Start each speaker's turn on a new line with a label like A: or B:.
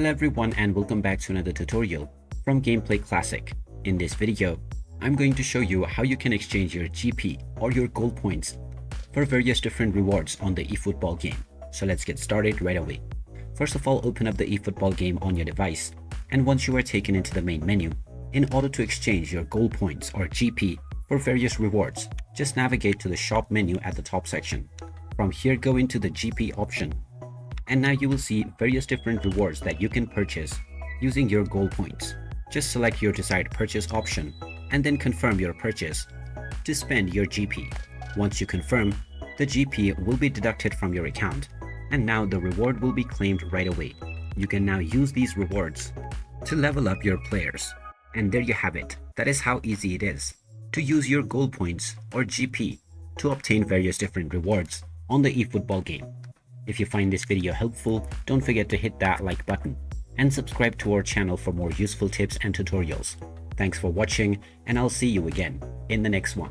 A: Hello everyone and welcome back to another tutorial from Gameplay Classic. In this video, I'm going to show you how you can exchange your GP or your goal points for various different rewards on the eFootball game. So let's get started right away. First of all, open up the eFootball game on your device, and once you are taken into the main menu, in order to exchange your goal points or GP for various rewards, just navigate to the shop menu at the top section. From here, go into the GP option. And now you will see various different rewards that you can purchase using your goal points. Just select your desired purchase option and then confirm your purchase to spend your GP. Once you confirm, the GP will be deducted from your account, and now the reward will be claimed right away. You can now use these rewards to level up your players. And there you have it. That is how easy it is to use your goal points or GP to obtain various different rewards on the eFootball game. If you find this video helpful, don't forget to hit that like button and subscribe to our channel for more useful tips and tutorials. Thanks for watching, and I'll see you again in the next one.